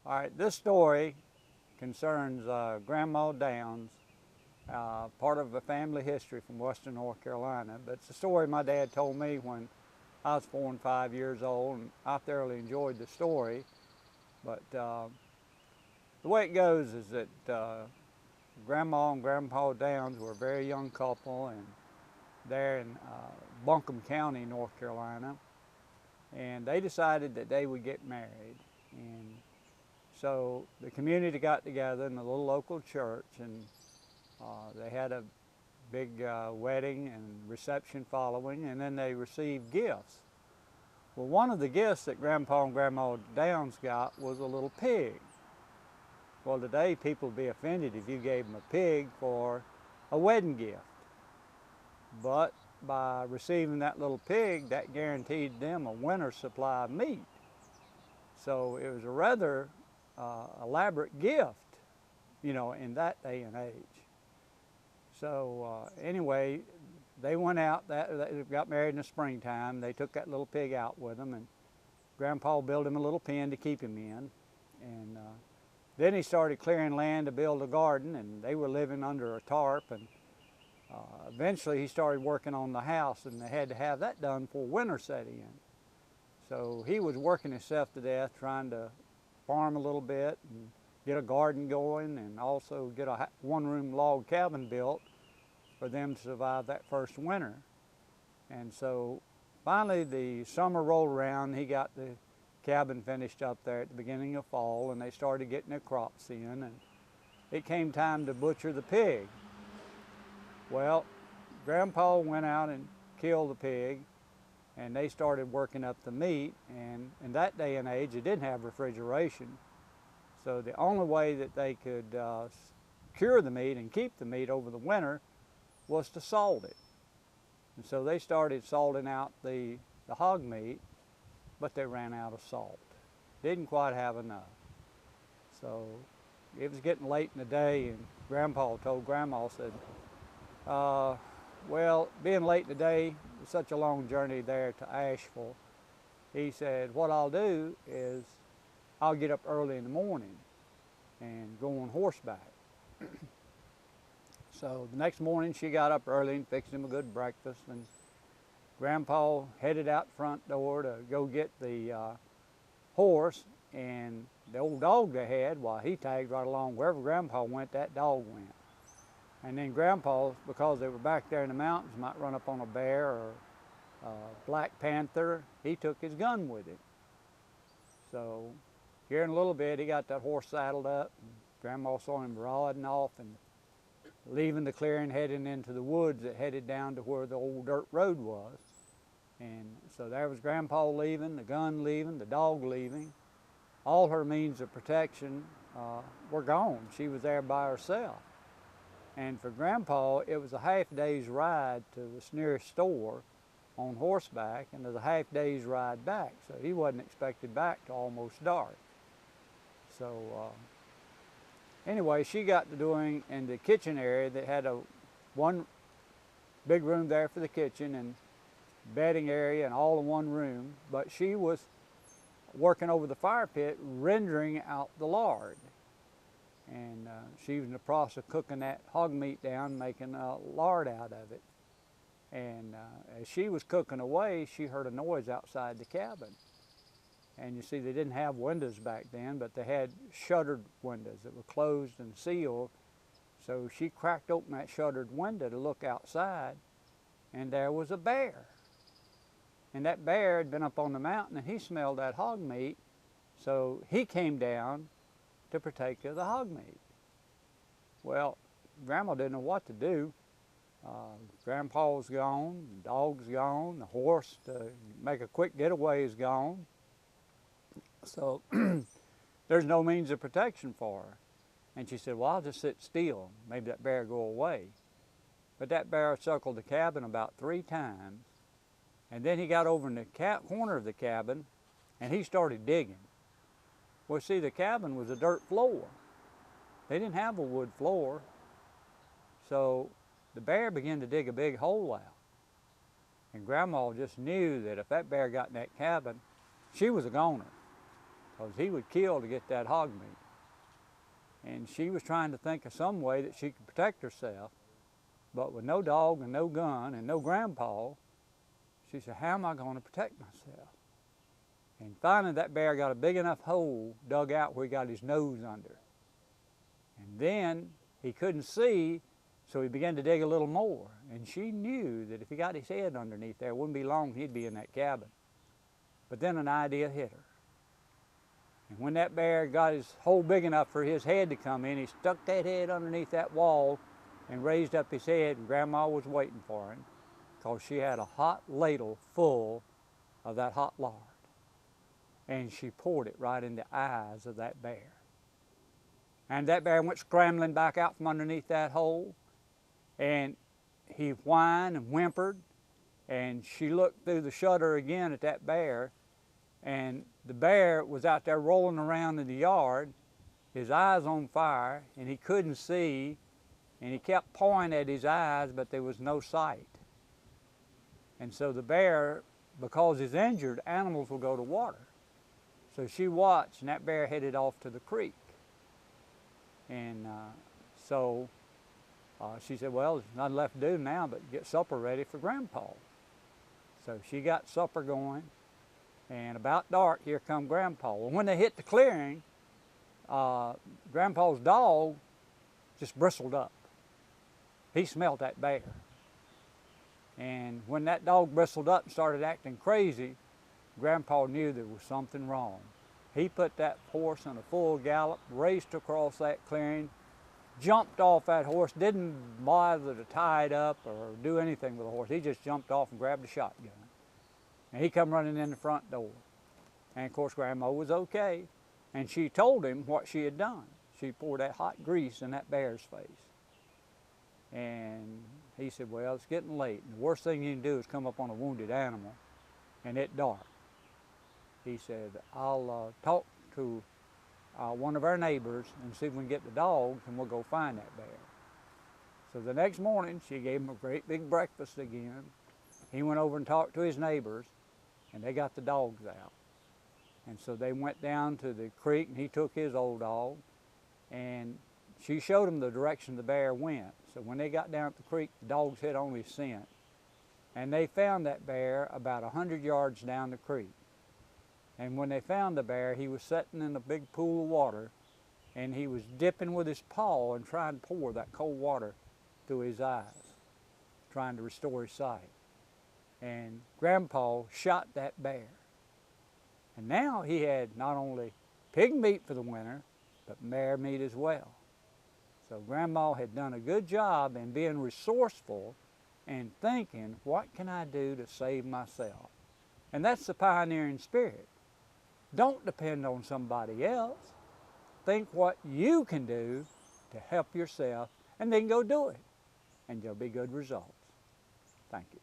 All right, this story concerns Grandma Downs, part of a family history from Western North Carolina. But it's a story my dad told me when I was 4 and 5 years old, and I thoroughly enjoyed the story. But the way it goes is that Grandma and Grandpa Downs were a very young couple, and they're in Buncombe County, North Carolina, and they decided that they would get married. And so the community got together in a little local church, and they had a big wedding and reception following, and then they received gifts. Well, one of the gifts that Grandpa and Grandma Downs got was a little pig. Well, today people would be offended if you gave them a pig for a wedding gift. But by receiving that little pig, that guaranteed them a winter supply of meat. So it was a rather elaborate gift, you know, in that day and age. So anyway, they went out, they got married in the springtime. They took that little pig out with them, and Grandpa built him a little pen to keep him in. And then he started clearing land to build a garden, and they were living under a tarp. And eventually he started working on the house, and they had to have that done before winter set in. So he was working himself to death trying to farm a little bit and get a garden going, and also get a one-room log cabin built for them to survive that first winter. And so finally the summer rolled around. He got the cabin finished up there at the beginning of fall, and they started getting their crops in, and it came time to butcher the pig. Well, Grandpa went out and killed the pig, and they started working up the meat. And in that day and age, they didn't have refrigeration. So the only way that they could cure the meat and keep the meat over the winter was to salt it. And so they started salting out the hog meat, but they ran out of salt. Didn't quite have enough. So it was getting late in the day, and Grandpa told Grandma, said, well, being late in the day, it's such a long journey there to Asheville. He said, what I'll do is I'll get up early in the morning and go on horseback. So the next morning she got up early and fixed him a good breakfast, and Grandpa headed out front door to go get the horse, and the old dog they had, well, he tagged right along. Wherever Grandpa went, that dog went. And then Grandpa, because they were back there in the mountains, might run up on a bear or a black panther, he took his gun with him. So here in a little bit, he got that horse saddled up, and Grandma saw him riding off and leaving the clearing, heading into the woods that headed down to where the old dirt road was. And so there was Grandpa leaving, the gun leaving, the dog leaving. All her means of protection were gone. She was there by herself. And for Grandpa, it was a half day's ride to the nearest store on horseback, and there's a half day's ride back. So he wasn't expected back till almost dark. So anyway, she got to doing in the kitchen area. They had one big room there for the kitchen and bedding area and all in one room. But she was working over the fire pit, rendering out the lard. And she was in the process of cooking that hog meat down, making lard out of it. And as she was cooking away, she heard a noise outside the cabin. And you see, they didn't have windows back then, but they had shuttered windows that were closed and sealed. So she cracked open that shuttered window to look outside, and there was a bear. And that bear had been up on the mountain, and he smelled that hog meat, so he came down to partake of the hog meat. Well, Grandma didn't know what to do. Grandpa was gone, the dog's gone, the horse to make a quick getaway is gone. So there's no means of protection for her. And she said, well, I'll just sit still. Maybe that bear will go away. But that bear circled the cabin about 3 times. And then he got over in the corner of the cabin, and he started digging. Well, see, the cabin was a dirt floor. They didn't have a wood floor. So the bear began to dig a big hole out. And Grandma just knew that if that bear got in that cabin, she was a goner. because he would kill to get that hog meat. And she was trying to think of some way that she could protect herself, but with no dog and no gun and no grandpa, she said, how am I going to protect myself? And finally that bear got a big enough hole dug out where he got his nose under. And then he couldn't see, so he began to dig a little more. And she knew that if he got his head underneath there, it wouldn't be long he'd be in that cabin. But then an idea hit her. And when that bear got his hole big enough for his head to come in, he stuck that head underneath that wall and raised up his head, and Grandma was waiting for him because she had a hot ladle full of that hot lard. And she poured it right in the eyes of that bear. And that bear went scrambling back out from underneath that hole, and he whined and whimpered, and she looked through the shutter again at that bear, and the bear was out there rolling around in the yard, his eyes on fire, and he couldn't see, and he kept pointing at his eyes, but there was no sight. And so the bear, because he's injured, animals will go to water. So she watched, and that bear headed off to the creek. And so she said, well, there's nothing left to do now but get supper ready for Grandpa. So she got supper going, and about dark, here come Grandpa. Well, when they hit the clearing, Grandpa's dog just bristled up. He smelled that bear. And when that dog bristled up and started acting crazy, Grandpa knew there was something wrong. He put that horse in a full gallop, raced across that clearing, jumped off that horse, didn't bother to tie it up or do anything with the horse. He just jumped off and grabbed a shotgun. And he come running in the front door. And of course Grandma was okay. And she told him what she had done. She poured that hot grease in that bear's face. And he said, well, it's getting late, and the worst thing you can do is come up on a wounded animal and it's dark. He said, I'll talk to one of our neighbors and see if we can get the dogs, and we'll go find that bear. So the next morning, she gave him a great big breakfast again. He went over and talked to his neighbors, and they got the dogs out. And so they went down to the creek, and he took his old dog, and she showed him the direction the bear went. So when they got down at the creek, the dogs had only scent. And they found that bear about 100 yards down the creek. And when they found the bear, he was sitting in a big pool of water, and he was dipping with his paw and trying to pour that cold water through his eyes, trying to restore his sight. And Grandpa shot that bear. And now he had not only pig meat for the winter, but bear meat as well. So Grandma had done a good job in being resourceful and thinking, what can I do to save myself? And that's the pioneering spirit. Don't depend on somebody else. Think what you can do to help yourself, and then go do it. And there'll be good results. Thank you.